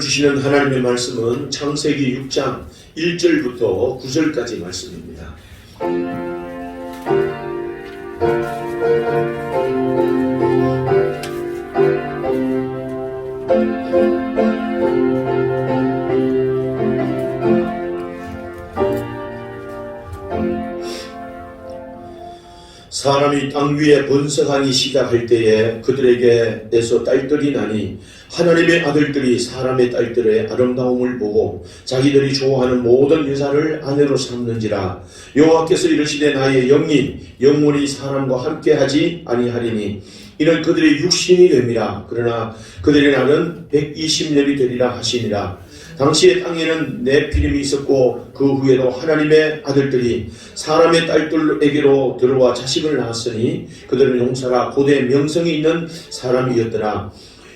주시는 하나님의 말씀은 창세기 6장 1절부터 9절까지 말씀입니다. 사람이 땅 위에 번성하기 시작할 때에 그들에게서 딸들이 나니 하나님의 아들들이 사람의 딸들의 아름다움을 보고 자기들이 좋아하는 모든 여자를 아내로 삼는지라. 여호와께서 이르시되 나의 영이 영원히 사람과 함께하지 아니하리니 이는 그들의 육신이 됨이라. 그러나 그들의 날은 120년이 되리라 하시니라. 당시에 땅에는 네피림이 있었고 그 후에도 하나님의 아들들이 사람의 딸들에게로 들어와 자식을 낳았으니 그들은 용사라 고대 명성이 있는 사람이었더라.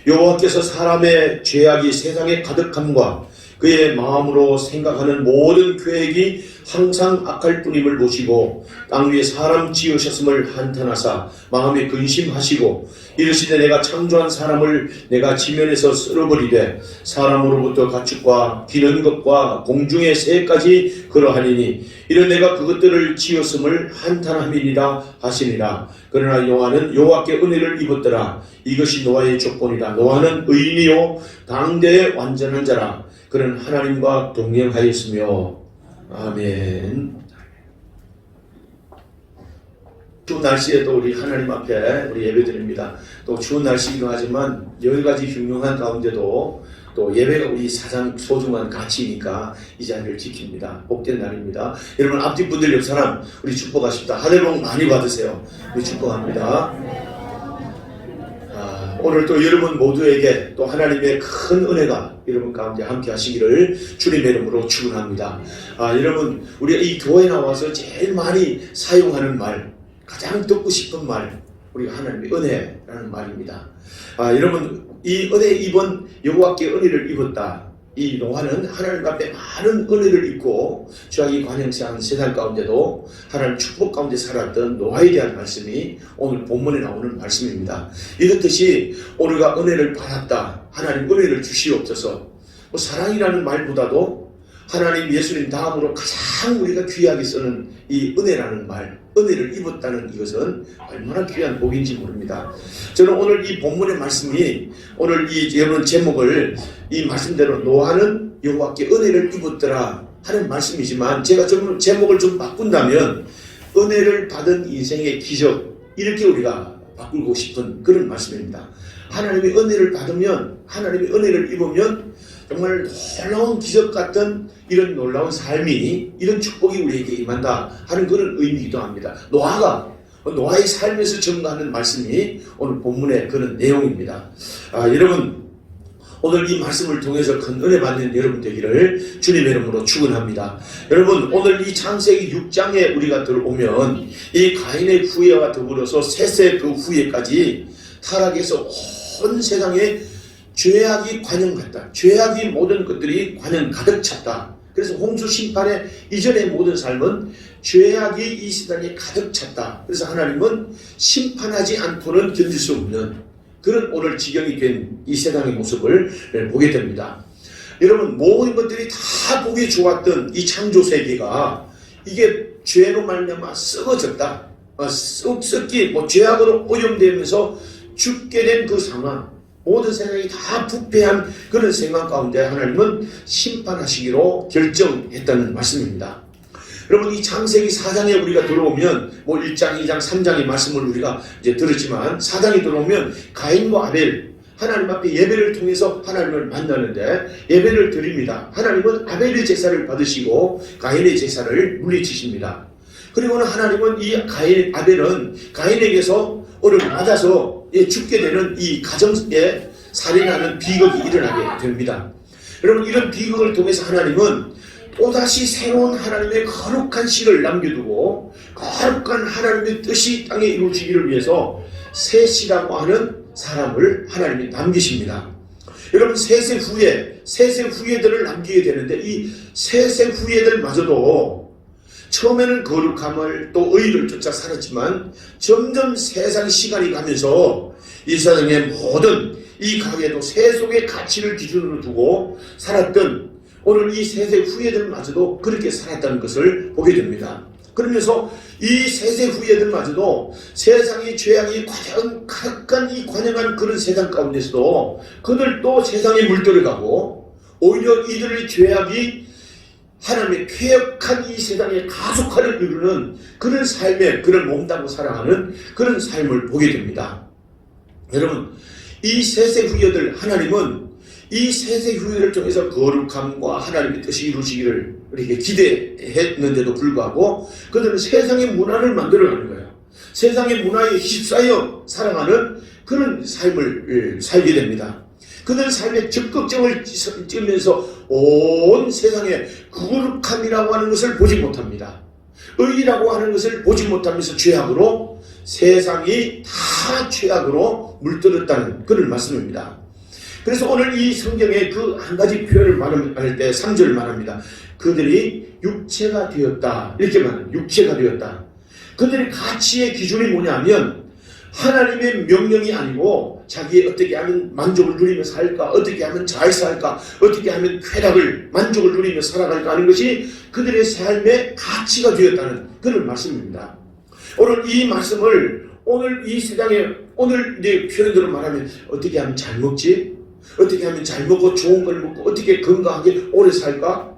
여호와께서 사람의 죄악이 세상에 가득함과 그의 마음으로 생각하는 모든 계획이 항상 악할 뿐임을 보시고 땅 위에 사람 지으셨음을 한탄하사 마음에 근심하시고 이르시되 내가 창조한 사람을 내가 지면에서 쓸어버리되 사람으로부터 가축과 기는 것과 공중의 새까지 그러하니니 이런 내가 그것들을 지었음을 한탄함이니라 하시니라. 그러나 노아는 여호와께 은혜를 입었더라. 이것이 노아의 조건이라. 노아는 의인이요 당대의 완전한 자라. 그는 하나님과 동행하였으며. 아멘. 추운 날씨에도 우리 하나님 앞에 우리 예배드립니다. 또 추운 날씨이기도 하지만 여러 가지 흉흉한 가운데도 또 예배가 우리 사상 소중한 가치이니까 이 자리를 지킵니다. 복된 날입니다. 여러분 앞뒤 분들 옆 사람 우리 축복하십니다. 한 해 복 많이 받으세요. 우리 축복합니다. 오늘 또 여러분 모두에게 또 하나님의 큰 은혜가 여러분 가운데 함께 하시기를 주님의 이름으로 축원합니다. 여러분 우리가 이 교회에 나와서 제일 많이 사용하는 말, 가장 듣고 싶은 말, 우리가 하나님의 은혜라는 말입니다. 여러분 이 은혜 입은 여호와께 은혜를 입었다. 이 노아는 하나님 앞에 많은 은혜를 입고 죄악이 관영시한 세상 가운데도 하나님 축복 가운데 살았던 노아에 대한 말씀이 오늘 본문에 나오는 말씀입니다. 이렇듯이 우리가 은혜를 받았다. 하나님 은혜를 주시옵소서. 사랑이라는 말보다도 하나님 예수님 다음으로 가장 우리가 귀하게 쓰는 이 은혜라는 말, 은혜를 입었다는 이것은 얼마나 귀한 복인지 모릅니다. 저는 오늘 이 본문의 말씀이 오늘 이 여러분 제목을 이 말씀대로 노아는 여호와께 은혜를 입었더라 하는 말씀이지만 제가 좀 제목을 좀 바꾼다면 은혜를 받은 인생의 기적 이렇게 우리가 바꾸고 싶은 그런 말씀입니다. 하나님의 은혜를 받으면 하나님의 은혜를 입으면 정말 놀라운 기적 같은 이런 놀라운 삶이 이런 축복이 우리에게 임한다 하는 그런 의미이기도 합니다. 노아의 삶에서 증거하는 말씀이 오늘 본문의 그런 내용입니다. 여러분 오늘 이 말씀을 통해서 큰 은혜 받는 여러분 되기를 주님의 이름으로 축원합니다. 여러분 오늘 이 창세기 6장에 우리가 들어오면 이 가인의 후예와 더불어서 셋의 그 후예까지 타락해서 온 세상에 죄악이 관영갔다. 죄악이 모든 것들이 관영 가득 찼다. 그래서 홍수 심판의 이전의 모든 삶은 죄악이 이 세상에 가득 찼다. 그래서 하나님은 심판하지 않고는 견딜 수 없는 그런 오늘 지경이 된 이 세상의 모습을 보게 됩니다. 여러분 모든 것들이 다 보기 좋았던 이 창조 세계가 이게 죄로 말미암아 썩어졌다. 썩기 죄악으로 오염되면서 죽게 된 그 상황, 모든 생각이 다 부패한 그런 생각 가운데 하나님은 심판하시기로 결정했다는 말씀입니다. 여러분 이 창세기 4장에 우리가 들어오면 1장, 2장, 3장의 말씀을 우리가 이제 들었지만 4장에 들어오면 가인과 아벨 하나님 앞에 예배를 통해서 하나님을 만나는데 예배를 드립니다. 하나님은 아벨의 제사를 받으시고 가인의 제사를 물리치십니다. 그리고는 하나님은 이 아벨은 가인에게서 오늘 맞아서 죽게 되는 이 가정에 살인하는 비극이 일어나게 됩니다. 여러분 이런 비극을 통해서 하나님은 또다시 새로운 하나님의 거룩한 씨를 남겨두고 거룩한 하나님의 뜻이 땅에 이루어지기를 위해서 셋이라고 하는 사람을 하나님이 남기십니다. 여러분 셋의 후예들을 남기게 되는데 이 셋의 후예들마저도 처음에는 거룩함을 또 의를 쫓아 살았지만 점점 세상 시간이 가면서 이 세상의 모든 이 가게도 세속의 가치를 기준으로 두고 살았던 오늘 이 세세 후예들마저도 그렇게 살았다는 것을 보게 됩니다. 그러면서 이 세세 후예들마저도 세상의 죄악이 가득한 이 관영한 그런 세상 가운데서도 그들도 세상에 물들어가고 오히려 이들의 죄악이 하나님의 쾌역한 이 세상에 가속화를 이루는 그런 삶에 그런 몸담고 살아가는 그런 삶을 보게 됩니다. 여러분, 이 세세 후예들 하나님은 이 세세 후예를 통해서 거룩함과 하나님의 뜻이 이루어지기를 우리에게 기대했는데도 불구하고 그들은 세상의 문화를 만들어가는 거예요. 세상의 문화에 휩싸여 살아가는 그런 삶을 살게 됩니다. 그들 삶에 적극적을 찍으면서 온 세상에 거룩함이라고 하는 것을 보지 못합니다. 의라고 하는 것을 보지 못하면서 죄악으로 세상이 다 죄악으로 물들었다는 그런 말씀입니다. 그래서 오늘 이 성경에 그 한 가지 표현을 말할 때 3절을 말합니다. 그들이 육체가 되었다. 이렇게 말합니다. 육체가 되었다. 그들의 가치의 기준이 뭐냐면 하나님의 명령이 아니고 자기의 어떻게 하면 만족을 누리며 살까, 어떻게 하면 잘 살까, 어떻게 하면 쾌락을 만족을 누리며 살아갈까 하는 것이 그들의 삶의 가치가 되었다는 그런 말씀입니다. 오늘 이 말씀을 오늘 이 세상에 오늘 내 표현대로 말하면 어떻게 하면 잘 먹지? 어떻게 하면 잘 먹고 좋은 걸 먹고 어떻게 건강하게 오래 살까?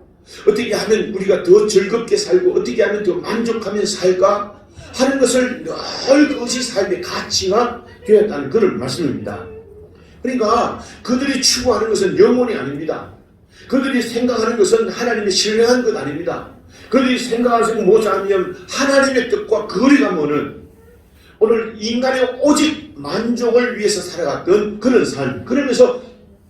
어떻게 하면 우리가 더 즐겁게 살고 어떻게 하면 더 만족하며 살까? 하는 것을 늘 그것이 삶의 가치가 되었다는 그런 말씀입니다. 그러니까 그들이 추구하는 것은 영혼이 아닙니다. 그들이 생각하는 것은 하나님의 신뢰한 것 아닙니다. 그들이 생각하는 것은 뭐냐면 하나님의 뜻과 거리가 먼은 오늘 인간의 오직 만족을 위해서 살아갔던 그런 삶. 그러면서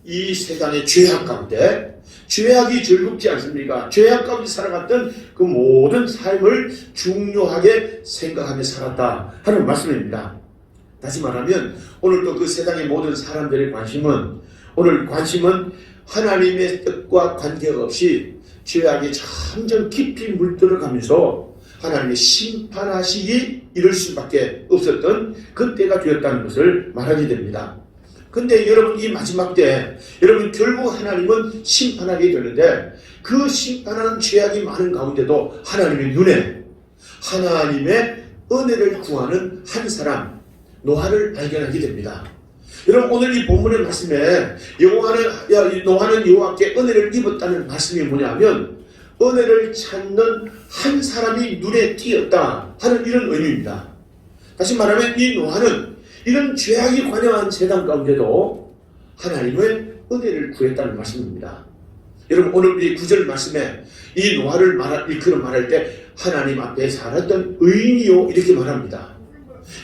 이 세상의 죄악 가운데 죄악이 즐겁지 않습니까? 죄악 가운데 살아갔던 그 모든 삶을 중요하게 생각하며 살았다 하는 말씀입니다. 다시 말하면 오늘 또 그 세상의 모든 사람들의 관심은 하나님의 뜻과 관계가 없이 죄악에 점점 깊이 물들어가면서 하나님의 심판하시기 이를 수밖에 없었던 그때가 되었다는 것을 말하게 됩니다. 근데 여러분 이 마지막 때 여러분 결국 하나님은 심판하게 되는데 그 심판하는 죄악이 많은 가운데도 하나님의 눈에 하나님의 은혜를 구하는 한 사람 노아를 발견하게 됩니다. 여러분 오늘 이 본문의 말씀에 노아는 여호와께 은혜를 입었다는 말씀이 뭐냐면 은혜를 찾는 한 사람이 눈에 띄었다 하는 이런 의미입니다. 다시 말하면 이 노아는 이런 죄악이 관영한 세상 가운데도 하나님의 은혜를 구했다는 말씀입니다. 여러분 오늘 이 9절 말씀에 이 노아를 일컬어 말할 때 하나님 앞에 살았던 의인이요 이렇게 말합니다.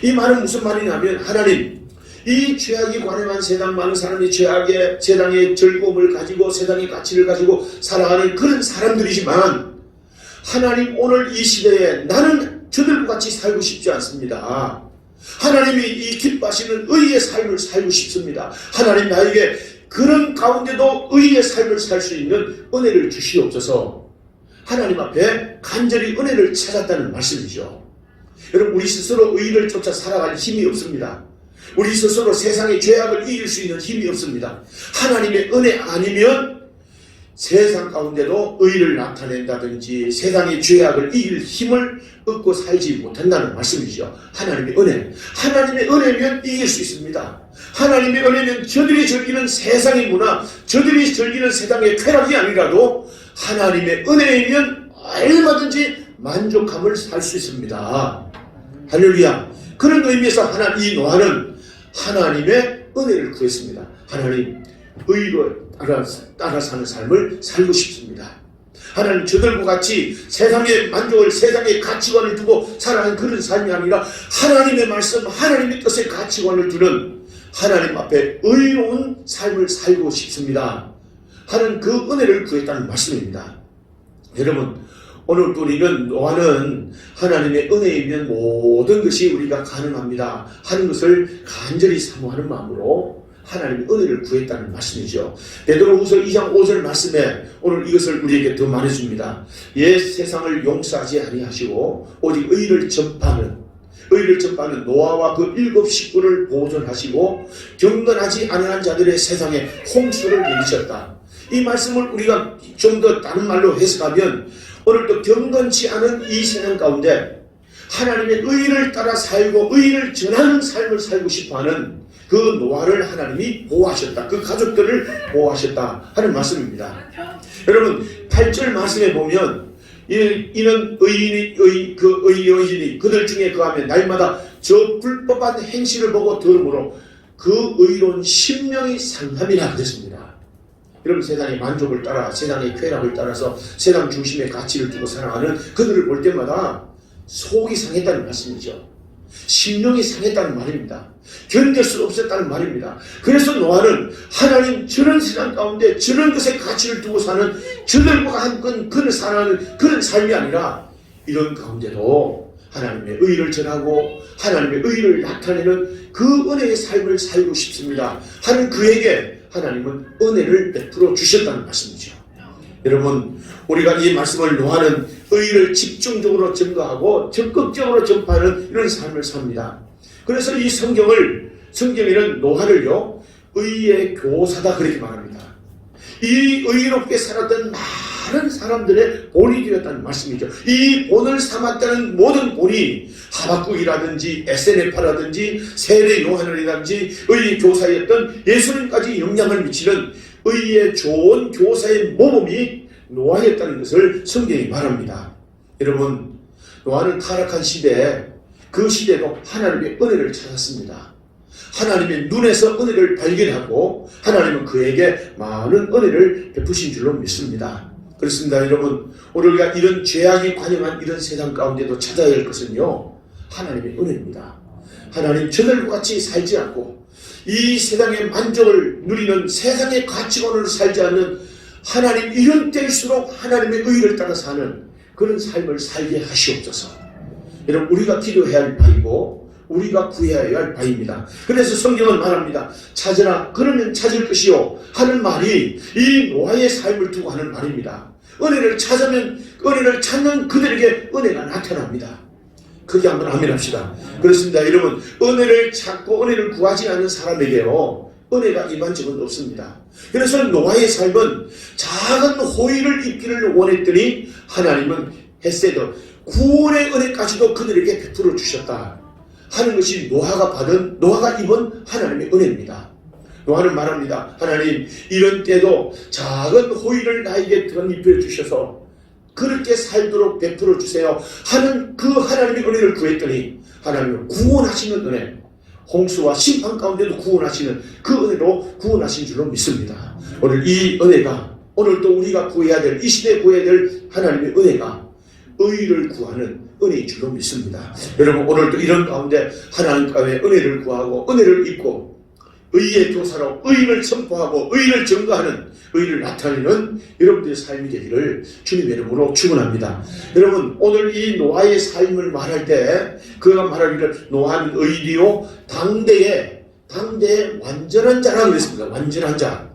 이 말은 무슨 말이냐면 하나님 이 죄악이 관영한 세상 많은 사람이 죄악의 세상의 즐거움을 가지고 세상의 가치를 가지고 살아가는 그런 사람들이지만 하나님 오늘 이 시대에 나는 저들과 같이 살고 싶지 않습니다. 하나님이 이 기뻐하시는 의의 삶을 살고 싶습니다. 하나님 나에게 그런 가운데도 의의 삶을 살 수 있는 은혜를 주시옵소서. 하나님 앞에 간절히 은혜를 찾았다는 말씀이죠. 여러분 우리 스스로 의를 쫓아 살아갈 힘이 없습니다. 우리 스스로 세상의 죄악을 이길 수 있는 힘이 없습니다. 하나님의 은혜 아니면 세상 가운데도 의를 나타낸다든지 세상의 죄악을 이길 힘을 얻고 살지 못한다는 말씀이죠. 하나님의 은혜. 하나님의 은혜면 이길 수 있습니다. 하나님의 은혜면 저들이 즐기는 세상의 문화, 저들이 즐기는 세상의 쾌락이 아니라도 하나님의 은혜이면 얼마든지 만족함을 살 수 있습니다. 할렐루야. 그런 의미에서 이 노아는 하나님의 은혜를 구했습니다. 하나님 의로 따라 사는 삶을 살고 싶습니다. 하나님 저들과 같이 세상의 만족을 세상의 가치관을 두고 살아가는 그런 삶이 아니라 하나님의 말씀 하나님의 뜻의 가치관을 두는 하나님 앞에 의로운 삶을 살고 싶습니다 하는 그 은혜를 구했다는 말씀입니다. 여러분 오늘 우리는 노아는 하나님의 은혜이면 모든 것이 우리가 가능합니다 하는 것을 간절히 사모하는 마음으로 하나님의 은혜를 구했다는 말씀이죠. 베드로후서 2장 5절 말씀에 오늘 이것을 우리에게 더 말해줍니다. 옛 세상을 용서하지 아니하시고 오직 의를 전파하는 의를 전파하는 노아와 그 7 식구를 보존하시고 경건하지 않은 자들의 세상에 홍수를 내리셨다. 이 말씀을 우리가 좀 더 다른 말로 해석하면 오늘도 경건치 않은 이 세상 가운데 하나님의 의를 따라 살고 의를 전하는 삶을 살고 싶어하는 그 노아를 하나님이 보호하셨다. 그 가족들을 보호하셨다 하는 말씀입니다. 여러분 8절 말씀에 보면 이는 의인이 그들 중에 거하면 날마다 저 불법한 행실을 보고 들으므로 그 의로운 심령이 상함이라 그랬습니다. 여러분 세상의 만족을 따라 세상의 쾌락을 따라서 세상 중심의 가치를 두고 살아가는 그들을 볼 때마다 속이 상했다는 말씀이죠. 심령이 상했다는 말입니다. 견딜 수 없었다는 말입니다. 그래서 노아는 하나님 저런 세상 가운데 저런 것에 가치를 두고 사는 저들과 한건 그를 살아가는 그런 삶이 아니라 이런 가운데도 하나님의 의를 전하고 하나님의 의를 나타내는 그 은혜의 삶을 살고 싶습니다 하는 그에게 하나님은 은혜를 베풀어 주셨다는 말씀이죠. 여러분 우리가 이 말씀을 노아는 의를 집중적으로 증거하고 적극적으로 전파하는 이런 삶을 삽니다. 그래서 이 성경에는 노아를요 의의 교사다 그렇게 말합니다. 이 의롭게 살았던 많은 사람들의 본이 되었다는 말씀이죠. 이 본을 삼았다는 모든 본이 하박국이라든지 SNF라든지 세례 요한이라든지 의의 교사였던 예수님까지 영향을 미치는 의의 좋은 교사의 모범이 노아였다는 것을 성경이 말합니다. 여러분 노아는 타락한 시대에 그 시대도 하나님의 은혜를 찾았습니다. 하나님의 눈에서 은혜를 발견하고 하나님은 그에게 많은 은혜를 베푸신 줄로 믿습니다. 그렇습니다. 여러분 오늘 우리가 이런 죄악이 관영한 이런 세상 가운데도 찾아야 할 것은요 하나님의 은혜입니다. 하나님 저들과 같이 살지 않고 이 세상의 만족을 누리는 세상의 가치관으로 살지 않는 하나님 이런 때일수록 하나님의 의를 따라 사는 그런 삶을 살게 하시옵소서. 여러분 우리가 기도해야 할 바이고 우리가 구해야 할 바입니다. 그래서 성경은 말합니다. 찾으라 그러면 찾을 것이요 하는 말이 이 노아의 삶을 두고 하는 말입니다. 은혜를 찾으면 은혜를 찾는 그들에게 은혜가 나타납니다. 크게 한번 아멘 합시다. 그렇습니다. 여러분 은혜를 찾고 은혜를 구하지 않는 사람에게요 은혜가 임한 적은 없습니다. 그래서 노아의 삶은 작은 호의를 입기를 원했더니 하나님은 헤세드 구원의 은혜까지도 그들에게 베풀어 주셨다 하는 것이 노아가 입은 하나님의 은혜입니다. 노아는 말합니다. 하나님 이런 때도 작은 호의를 나에게 덧입혀 주셔서 그렇게 살도록 베풀어 주세요 하는 그 하나님의 은혜를 구했더니 하나님은 구원하시는 은혜 홍수와 심판 가운데도 구원하시는 그 은혜로 구원하신 줄로 믿습니다. 오늘 이 은혜가 오늘도 우리가 구해야 될 이 시대에 구해야 될 하나님의 은혜가 의를 구하는 은혜인 줄로 믿습니다. 여러분 오늘도 이런 가운데 하나님과의 은혜를 구하고 은혜를 입고 의의 교사로 의를 선포하고 의를 증거하는 의를 나타내는 여러분들의 삶이 되기를 주님의 이름으로 축원합니다. 여러분 오늘 이 노아의 삶을 말할 때 그가 말하기를 노아는 의리요 당대의 완전한 자라고 그랬습니다. 완전한 자.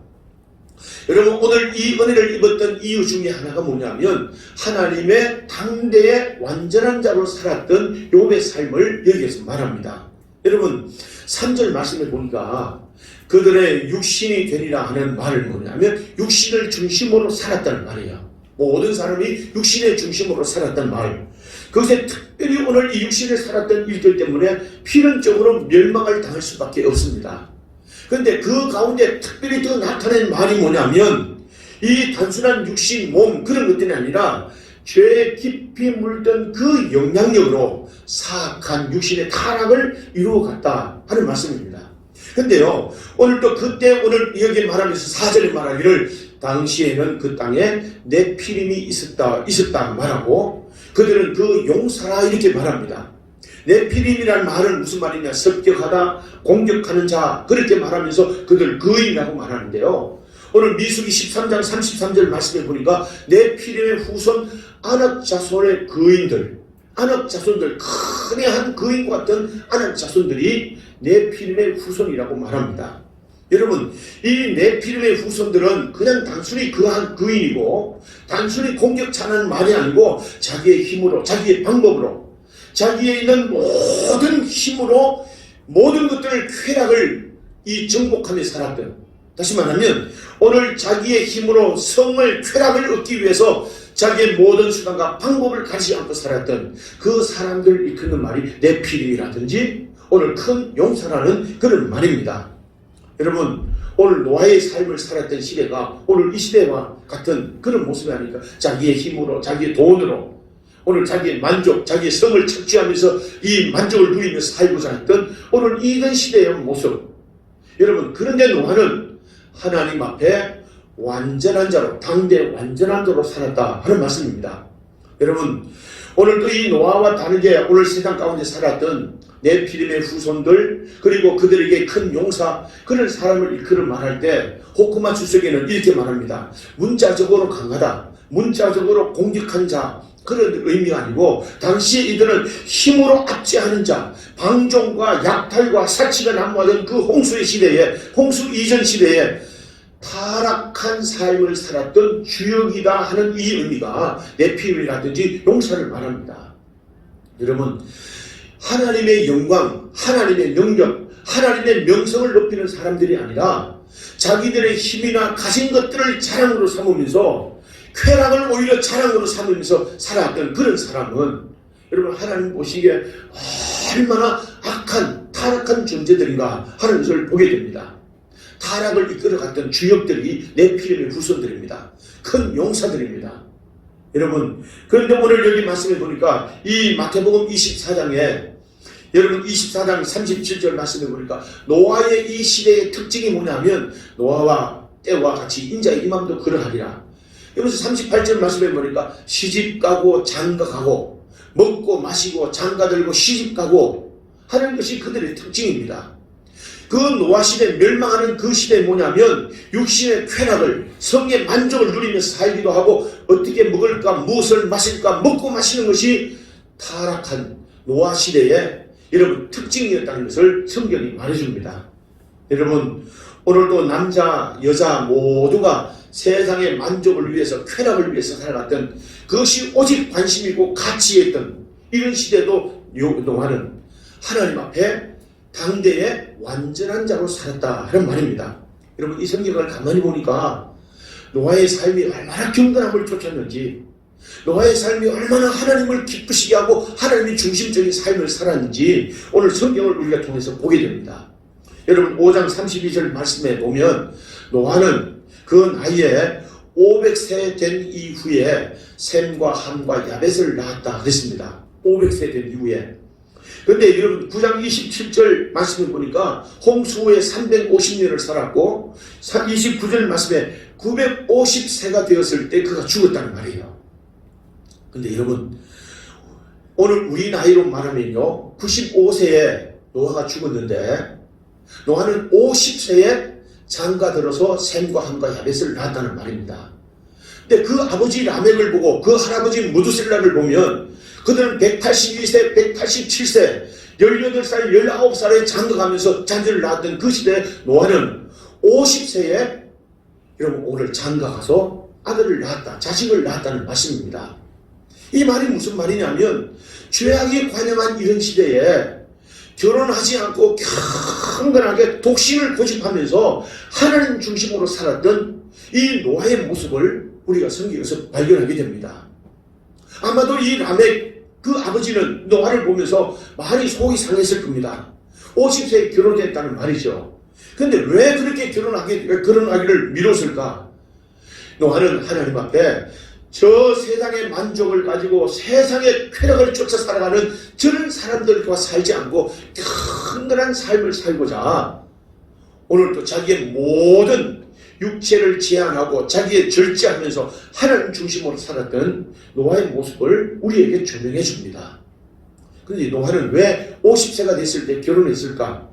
여러분 오늘 이 은혜를 입었던 이유 중에 하나가 뭐냐면 하나님의 당대의 완전한 자로 살았던 욥의 삶을 여기에서 말합니다. 여러분 3절 말씀에 보니까 그들의 육신이 되리라 하는 말은 뭐냐면 육신을 중심으로 살았다는 말이에요. 모든 사람이 육신의 중심으로 살았단 말. 그것에 특별히 오늘 이 육신을 살았던 일들 때문에 필연적으로 멸망을 당할 수밖에 없습니다. 그런데 그 가운데 특별히 더 나타낸 말이 뭐냐면 이 단순한 육신, 몸 그런 것들이 아니라 죄에 깊이 물든 그 영향력으로 사악한 육신의 타락을 이루어갔다 하는 말씀입니다. 근데요 오늘도 그때 오늘 여기 말하면서 4절에 말하기를 당시에는 그 땅에 네피림이 있었다 말하고 그들은 그 용사라 이렇게 말합니다. 네피림이라는 말은 무슨 말이냐 습격하다 공격하는 자 그렇게 말하면서 그들 거인이라고 말하는데요 오늘 미수기 13장 33절 말씀에 보니까 네피림의 후손 아낙 자손의 거인들 아낙 자손들 큰의 한 거인과 같은 아낙 자손들이 네피림의 후손이라고 말합니다. 여러분 이 네피림의 후손들은 그냥 단순히 그한 거인이고 단순히 공격자는 말이 아니고 자기의 힘으로 자기의 방법으로 자기에 있는 모든 힘으로 모든 것들을 쾌락을 정복하며 살았던, 다시 말하면 오늘 자기의 힘으로 성을 쾌락을 얻기 위해서 자기의 모든 수단과 방법을 가리지 않고 살았던 그 사람들을 이끄는 말이 네피림이라든지 오늘 큰 용사라는 그런 말입니다. 여러분, 오늘 노아의 삶을 살았던 시대가 오늘 이 시대와 같은 그런 모습이 아닐까. 자기의 힘으로, 자기의 돈으로, 오늘 자기의 만족, 자기의 성을 착취하면서 이 만족을 누리면서 살고자 했던 오늘 이런 시대의 모습. 여러분, 그런데 노아는 하나님 앞에 완전한 자로, 당대 완전한 자로 살았다 하는 말씀입니다. 여러분, 오늘도 이 노아와 다르게 오늘 세상 가운데 살았던 네피림의 후손들, 그리고 그들에게 큰 용사, 그런 사람을 일컬어 말할 때 호크마 주석에는 이렇게 말합니다. 문자적으로 강하다, 문자적으로 공격한 자, 그런 의미가 아니고 당시에 이들은 힘으로 압제하는 자, 방종과 약탈과 사치가 난무하던 그 홍수의 시대에, 홍수 이전 시대에 타락한 삶을 살았던 주역이다 하는 이 의미가 네피림이라든지 용사를 말합니다. 여러분, 하나님의 영광, 하나님의 능력, 하나님의 명성을 높이는 사람들이 아니라 자기들의 힘이나 가진 것들을 자랑으로 삼으면서 쾌락을 오히려 자랑으로 삼으면서 살아왔던 그런 사람은 여러분, 하나님 보시기에 얼마나 악한, 타락한 존재들인가 하는 것을 보게 됩니다. 타락을 이끌어갔던 주역들이 네피림의 후손들입니다. 큰 용사들입니다. 여러분, 그런데 오늘 여기 말씀해 보니까 이 마태복음 24장에 여러분 24장 37절 말씀해 보니까 노아의 이 시대의 특징이 뭐냐면 노아와 때와 같이 인자의 임함도 그러하리라. 여기서 38절 말씀해 보니까 시집가고 장가가고 먹고 마시고 장가들고 시집가고 하는 것이 그들의 특징입니다. 그 노아 시대, 멸망하는 그 시대에 뭐냐면 육신의 쾌락을, 성의 만족을 누리면서 살기도 하고 어떻게 먹을까, 무엇을 마실까, 먹고 마시는 것이 타락한 노아 시대의 여러분 특징이었다는 것을 성경이 말해줍니다. 여러분, 오늘도 남자, 여자 모두가 세상의 만족을 위해서, 쾌락을 위해서 살아갔던 그것이 오직 관심이고 가치였던 이런 시대도 노아는 하나님 앞에 당대의 완전한 자로 살았다 하는 말입니다. 여러분, 이 성경을 가만히 보니까 노아의 삶이 얼마나 경건함을 쫓았는지, 노아의 삶이 얼마나 하나님을 기쁘시게 하고 하나님이 중심적인 삶을 살았는지 오늘 성경을 우리가 통해서 보게 됩니다. 여러분, 5장 32절 말씀에 보면 노아는 그 나이에 500세 된 이후에 셈과 함과 야벳을 낳았다 그랬습니다. 500세 된 이후에. 근데 여러분 9장 27절 말씀을 보니까 홍수 후에 350년을 살았고 29절 말씀에 950세가 되었을 때 그가 죽었다는 말이에요. 근데 여러분, 오늘 우리 나이로 말하면요 95세에 노아가 죽었는데 노아는 50세에 장가들어서 셈과 함과 야벳을 낳았다는 말입니다. 근데 그 아버지 라멕을 보고 그 할아버지 무두셀라를 보면 그들은 182세, 187세, 18살, 19살에 장가가면서 자녀를 낳았던 그 시대에 노아는 50세에 여러분 오늘 장가가서 아들을 낳았다, 자식을 낳았다는 말씀입니다. 이 말이 무슨 말이냐면 죄악이 관영한 이런 시대에 결혼하지 않고 경건하게 독신을 고집하면서 하나님 중심으로 살았던 이 노아의 모습을 우리가 성경에서 발견하게 됩니다. 아마도 이 라멕 그 아버지는 노아를 보면서 많이 속이 상했을 겁니다. 50세에 결혼했다는 말이죠. 그런데 왜 그렇게 결혼하기를 미뤘을까? 노아는 하나님 앞에 저 세상의 만족을 가지고 세상의 쾌락을 쫓아 살아가는 저런 사람들과 살지 않고 경건한 삶을 살고자 오늘 또 자기의 모든 육체를 제한하고 자기의 절제하면서 하나님 중심으로 살았던 노아의 모습을 우리에게 조명해 줍니다. 그런데 노아는 왜 50세가 됐을 때 결혼했을까?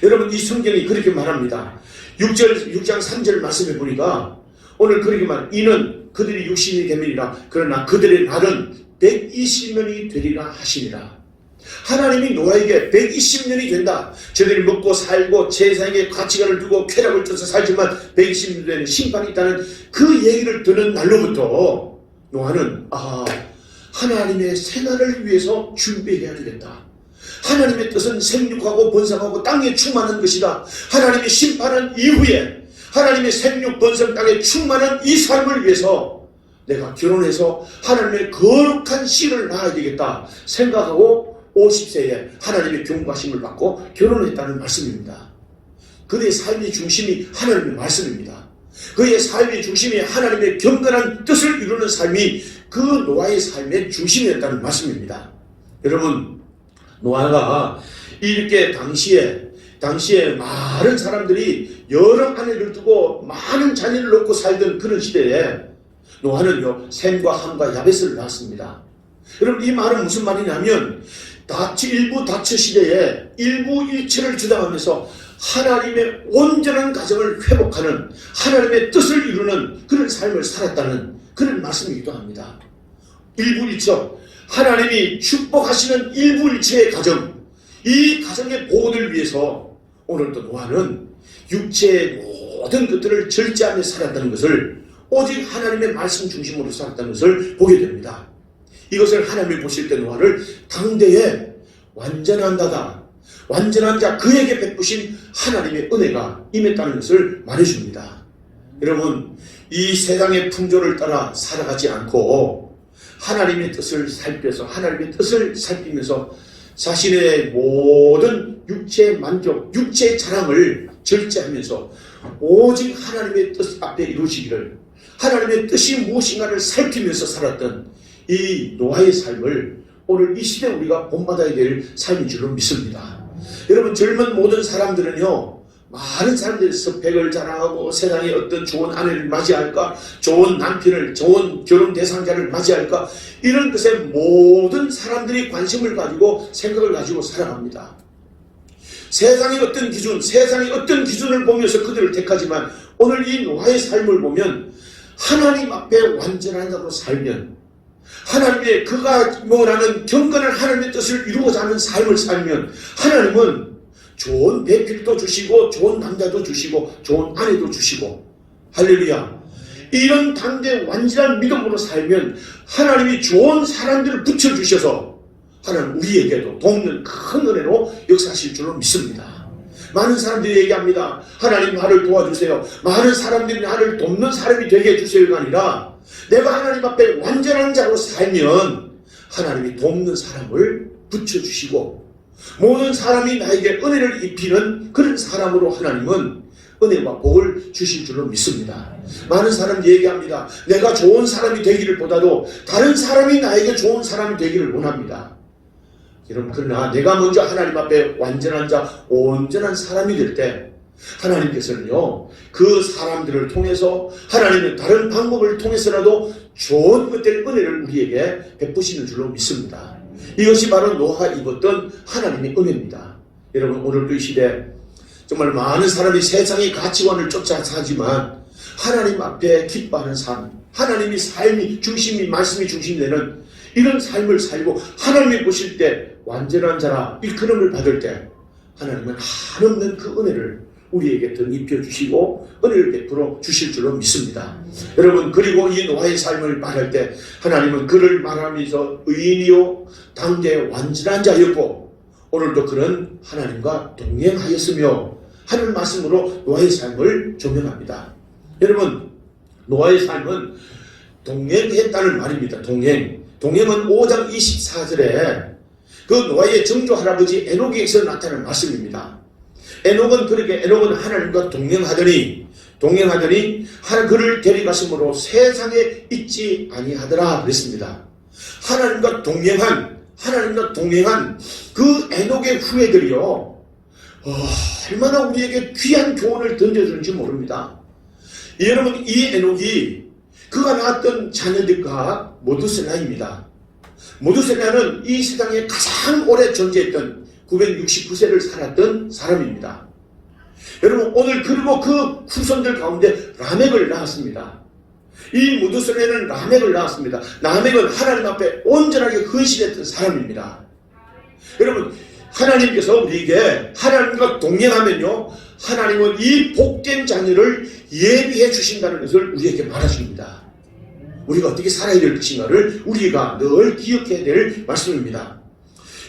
여러분, 이 성경이 그렇게 말합니다. 6장 3절 말씀해 보니까 오늘 그렇게 이는 그들이 육신이 되면이라 그러나 그들의 날은 120년이 되리라 하시니라. 하나님이 노아에게 120년이 된다. 저들이 먹고 살고 세상에 가치관을 두고 쾌락을 쫓아 살지만 120년 되는 심판이 있다는 그 얘기를 듣는 날로부터 노아는 하나님의 생활을 위해서 준비해야 되겠다. 하나님의 뜻은 생육하고 번성하고 땅에 충만한 것이다. 하나님의 심판은 이후에 하나님의 생육 번성 땅에 충만한 이 삶을 위해서 내가 결혼해서 하나님의 거룩한 씨를 낳아야 되겠다 생각하고 50세에 하나님의 경고하심을 받고 결혼했다는 말씀입니다. 그의 삶의 중심이 하나님의 말씀입니다. 그의 삶의 중심이 하나님의 경건한 뜻을 이루는 삶이 그 노아의 삶의 중심이었다는 말씀입니다. 여러분, 노아가 이렇게 당시에 많은 사람들이 여러 아내를 두고 많은 자녀를 놓고 살던 그런 시대에 노아는요, 셈과 함과 야벳을 낳았습니다. 여러분, 이 말은 무슨 말이냐면 일부 다처 시대에 일부 일체를 주장하면서 하나님의 온전한 가정을 회복하는 하나님의 뜻을 이루는 그런 삶을 살았다는 그런 말씀이기도 합니다. 일부 일처, 하나님이 축복하시는 일부 일체의 가정, 이 가정의 보호를 위해서 오늘도 노아는 육체의 모든 것들을 절제하며 살았다는 것을, 오직 하나님의 말씀 중심으로 살았다는 것을 보게 됩니다. 이것을 하나님이 보실 때 노아를 당대에 완전한 자다, 완전한 자, 그에게 베푸신 하나님의 은혜가 임했다는 것을 말해줍니다. 여러분, 이 세상의 풍조를 따라 살아가지 않고 하나님의 뜻을 살펴서 하나님의 뜻을 살피면서 자신의 모든 육체의 만족, 육체의 자랑을 절제하면서 오직 하나님의 뜻 앞에 이루시기를, 하나님의 뜻이 무엇인가를 살피면서 살았던 이 노아의 삶을 오늘 이 시대에 우리가 본받아야 될 삶인 줄로 믿습니다. 여러분, 젊은 모든 사람들은요, 많은 사람들이 스펙을 자랑하고 세상에 어떤 좋은 아내를 맞이할까, 좋은 남편을, 좋은 결혼 대상자를 맞이할까, 이런 것에 모든 사람들이 관심을 가지고 생각을 가지고 살아갑니다. 세상의 어떤 기준을 보면서 그들을 택하지만 오늘 이 노아의 삶을 보면 하나님 앞에 완전한 자로 살면, 하나님의 그가 원하는 경건한 하나님의 뜻을 이루고자 하는 삶을 살면 하나님은 좋은 배필도 주시고 좋은 남자도 주시고 좋은 아내도 주시고, 할렐루야, 이런 당대 완전한 믿음으로 살면 하나님이 좋은 사람들을 붙여주셔서 하나님 우리에게도 돕는 큰 은혜로 역사하실 줄로 믿습니다. 많은 사람들이 얘기합니다. 하나님 나를 도와주세요. 많은 사람들이 나를 돕는 사람이 되게 해주세요가 아니라 내가 하나님 앞에 완전한 자로 살면 하나님이 돕는 사람을 붙여주시고 모든 사람이 나에게 은혜를 입히는 그런 사람으로 하나님은 은혜와 복을 주실 줄로 믿습니다. 많은 사람들이 얘기합니다. 내가 좋은 사람이 되기를 보다도 다른 사람이 나에게 좋은 사람이 되기를 원합니다. 여러분, 그러나 내가 먼저 하나님 앞에 완전한 자, 온전한 사람이 될 때 하나님께서는요, 그 사람들을 통해서 하나님은 다른 방법을 통해서라도 좋은 것들 은혜를 우리에게 베푸시는 줄로 믿습니다. 이것이 바로 노아가 입었던 하나님의 은혜입니다. 여러분, 오늘도 이 시대 정말 많은 사람이 세상의 가치관을 쫓아 사지만 하나님 앞에 기뻐하는 삶, 하나님이 삶이 중심이, 말씀이 중심이 되는 이런 삶을 살고 하나님이 보실 때 완전한 자라 일컬음을 받을 때 하나님은 한없는 그 은혜를 우리에게 덧입혀 주시고 은혜를 베풀어 주실 줄로 믿습니다. 여러분, 그리고 이 노아의 삶을 말할 때 하나님은 그를 말하면서 의인이요 당대의 완전한 자였고 오늘도 그런 하나님과 동행하였으며 하는 말씀으로 노아의 삶을 조명합니다. 여러분, 노아의 삶은 동행했다는 말입니다. 동행은 5장 24절에 그 노아의 정조 할아버지 에녹에서 나타나는 말씀입니다. 에녹은 하나님과 동행하더니 그를 데려가심으로 세상에 있지 아니하더라 그랬습니다. 하나님과 동행한 그 에녹의 후예들이요, 얼마나 우리에게 귀한 교훈을 던져주는지 모릅니다. 여러분, 이 에녹이 그가 낳았던 자녀들과 모두셀라입니다. 모두셀라는 이 세상에 가장 오래 존재했던 969세를 살았던 사람입니다. 여러분, 오늘 그리고 그 후손들 가운데 라멕을 낳았습니다. 이 모두셀라는 라멕을 낳았습니다. 라멕은 하나님 앞에 온전하게 헌신했던 사람입니다. 여러분, 하나님께서 우리에게 하나님과 동행하면요, 하나님은 이 복된 자녀를 예비해 주신다는 것을 우리에게 말하십니다. 우리가 어떻게 살아야 될 것인가를 우리가 늘 기억해야 될 말씀입니다.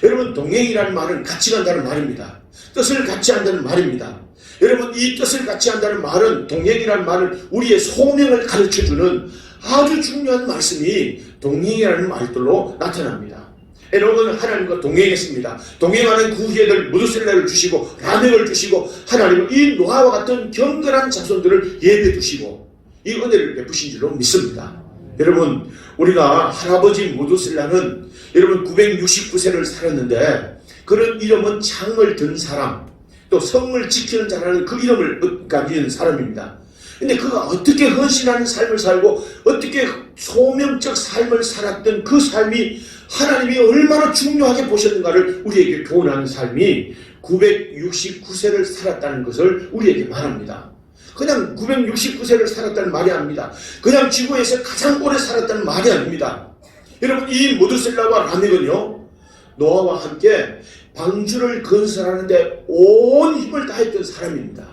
여러분, 동행이라는 말은 같이 간다는 말입니다. 뜻을 같이 한다는 말입니다. 여러분, 이 뜻을 같이 한다는 말은, 동행이라는 말은 우리의 소명을 가르쳐주는 아주 중요한 말씀이 동행이라는 말들로 나타납니다. 에녹은 하나님과 동행했습니다. 동행하는 그 후예들 무드셀라를 주시고 라멕을 주시고 하나님은 이 노아와 같은 경건한 자손들을 예배해 두시고 이 은혜를 베푸신 줄로 믿습니다. 여러분, 우리가 할아버지 무드셀라는 여러분 969세를 살았는데 그런 이름은 창을 든 사람, 또 성을 지키는 자라는 그 이름을 가진 사람입니다. 근데 그가 어떻게 헌신하는 삶을 살고 어떻게 소명적 삶을 살았던 그 삶이 하나님이 얼마나 중요하게 보셨는가를 우리에게 교훈하는 삶이 969세를 살았다는 것을 우리에게 말합니다. 그냥 969세를 살았다는 말이 아닙니다. 그냥 지구에서 가장 오래 살았다는 말이 아닙니다. 여러분, 이 무드셀라와 라멕은요, 노아와 함께 방주를 건설하는데 온 힘을 다했던 사람입니다.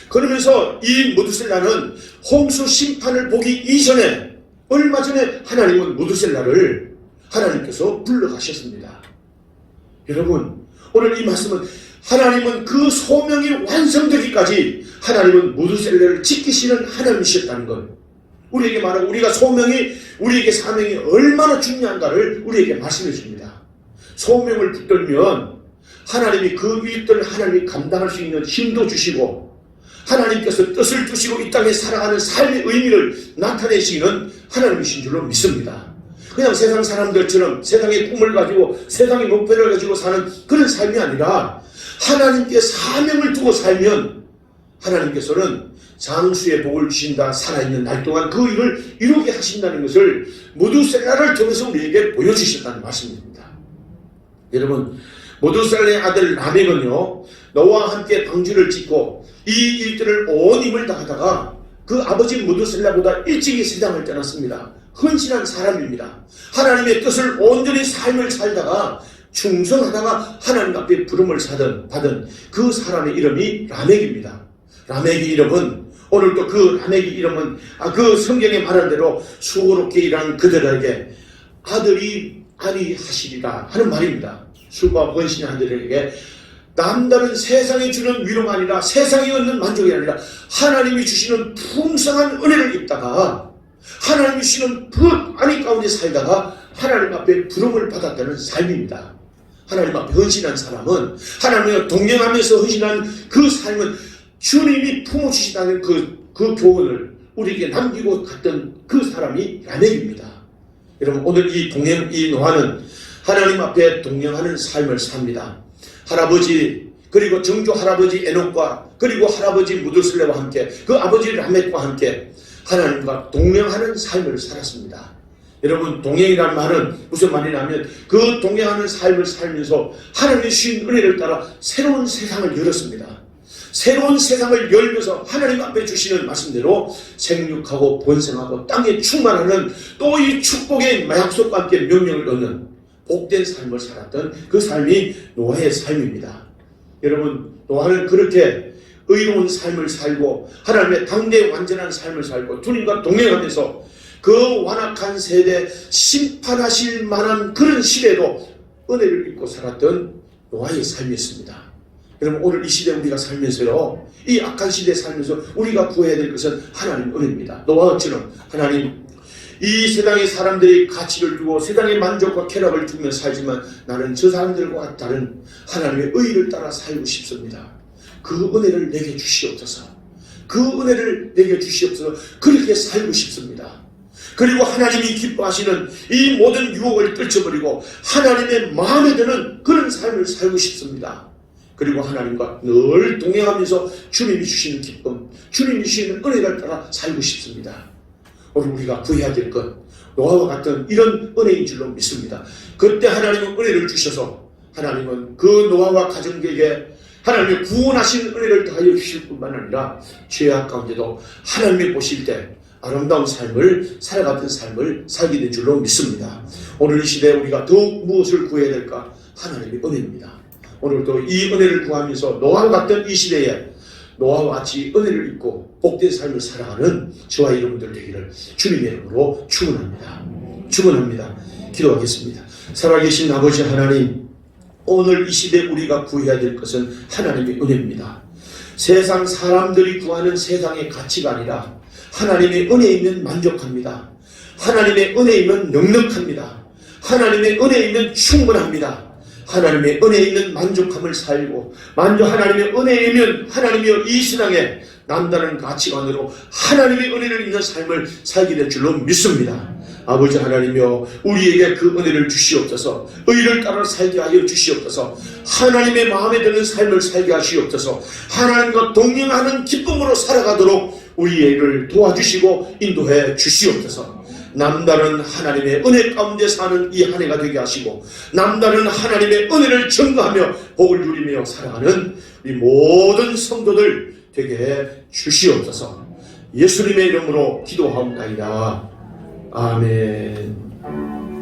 그러면서 이 무드셀라는 홍수 심판을 보기 이전에, 얼마 전에 하나님은 무드셀라를 하나님께서 불러가셨습니다. 여러분, 오늘 이 말씀은 하나님은 그 소명이 완성되기까지 하나님은 무드셀라를 지키시는 하나님이셨다는 것, 우리에게 말하고 우리가 우리에게 사명이 얼마나 중요한가를 우리에게 말씀해 줍니다. 소명을 붙들면 하나님이 그 일들을 하나님이 감당할 수 있는 힘도 주시고 하나님께서 뜻을 주시고 이 땅에 살아가는 삶의 의미를 나타내시는 하나님이신 줄로 믿습니다. 그냥 세상 사람들처럼 세상의 꿈을 가지고 세상의 목표를 가지고 사는 그런 삶이 아니라 하나님께 사명을 두고 살면 하나님께서는 장수의 복을 주신다. 살아있는 날 동안 그 일을 이루게 하신다는 것을 무드셀라를 통해서 우리에게 보여주셨다는 말씀입니다. 여러분, 무드셀라의 아들 라멕은요, 노아와 함께 방주를 짓고 이 일들을 온 힘을 다하다가 그 아버지 무드셀라보다 일찍이 세상을 떠났습니다. 헌신한 사람입니다. 하나님의 뜻을 온전히 삶을 살다가 충성하다가 하나님 앞에 부름을 받은 그 사람의 이름이 라멕입니다. 라멕의 이름은 오늘도 그 라멕의 이름은 그 성경에 말한 대로 수고롭게 일하는 그들에게 아들이 아니하시리라 하는 말입니다. 수고와 헌신한 아들에게 남다른 세상이 주는 위로가 아니라 세상이 얻는 만족이 아니라 하나님이 주시는 풍성한 은혜를 입다가 하나님이 주시는 그 안위 가운데 살다가 하나님 앞에 부름을 받았다는 삶입니다. 하나님 앞에 헌신한 사람은 하나님과 동행하면서 헌신한 그 삶은 주님이 품어주시다는 그 교훈을 우리에게 남기고 갔던 그 사람이 라멕입니다. 여러분, 오늘 이 노아는 하나님 앞에 동행하는 삶을 삽니다. 할아버지 그리고 정조 할아버지 에녹과 그리고 할아버지 무드셀라와 함께 그 아버지 라멕과 함께 하나님과 동행하는 삶을 살았습니다. 여러분, 동행이라는 말은 무슨 말이냐면 그 동행하는 삶을 살면서 하나님의 주신 은혜를 따라 새로운 세상을 열었습니다. 새로운 세상을 열면서 하나님 앞에 주시는 말씀대로 생육하고 번성하고 땅에 충만하는 또 이 축복의 약속과 함께 명령을 얻는 복된 삶을 살았던 그 삶이 노아의 삶입니다. 여러분, 노아는 그렇게 의로운 삶을 살고 하나님의 당대의 완전한 삶을 살고 주님과 동행하면서 그 완악한 세대 심판하실 만한 그런 시대도 은혜를 입고 살았던 노아의 삶이었습니다. 여러분, 오늘 이 시대 우리가 살면서요, 이 악한 시대에 살면서 우리가 구해야 될 것은 하나님 은혜입니다. 노아처럼 하나님, 이 세상의 사람들이 가치를 두고 세상의 만족과 쾌락을 주며 살지만 나는 저 사람들과 다른 하나님의 의를 따라 살고 싶습니다. 그 은혜를 내게 주시옵소서. 그 은혜를 내게 주시옵소서. 그렇게 살고 싶습니다. 그리고 하나님이 기뻐하시는 이 모든 유혹을 떨쳐버리고 하나님의 마음에 드는 그런 삶을 살고 싶습니다. 그리고 하나님과 늘 동행하면서 주님이 주시는 기쁨, 주님이 주시는 은혜를 따라 살고 싶습니다. 오늘 우리가 구해야 될 것, 노아와 같은 이런 은혜인 줄로 믿습니다. 그때 하나님은 은혜를 주셔서 하나님은 그 노아와 가정에게 하나님의 구원하신 은혜를 더하여 주실 뿐만 아니라 죄악 가운데도 하나님이 보실 때 아름다운 삶을 살아가던 삶을 살게 된 줄로 믿습니다. 오늘 이 시대에 우리가 더욱 무엇을 구해야 될까? 하나님의 은혜입니다. 오늘도 이 은혜를 구하면서 노아와 같은 이 시대에 노아와 같이 은혜를 입고 복된 삶을 살아가는 저와 여러분들 되기를 주님의 이름으로 축원합니다. 축원합니다. 기도하겠습니다. 살아계신 아버지 하나님, 오늘 이 시대 우리가 구해야 될 것은 하나님의 은혜입니다. 세상 사람들이 구하는 세상의 가치가 아니라 하나님의 은혜이면 만족합니다. 하나님의 은혜이면 넉넉합니다. 하나님의 은혜이면 충분합니다. 하나님의 은혜에 있는 만족함을 살고 하나님의 은혜이면 하나님이여 이 신앙에 남다른 가치관으로 하나님의 은혜를 있는 삶을 살게 될 줄로 믿습니다. 아버지 하나님이여 우리에게 그 은혜를 주시옵소서. 의를 따라 살게 하여 주시옵소서. 하나님의 마음에 드는 삶을 살게 하시옵소서. 하나님과 동행하는 기쁨으로 살아가도록 우리를 도와주시고 인도해 주시옵소서. 남다른 하나님의 은혜 가운데 사는 이 한 해가 되게 하시고 남다른 하나님의 은혜를 증거하며 복을 누리며 살아가는 우리 모든 성도들 되게 해 주시옵소서. 예수님의 이름으로 기도하옵나이다. 아멘.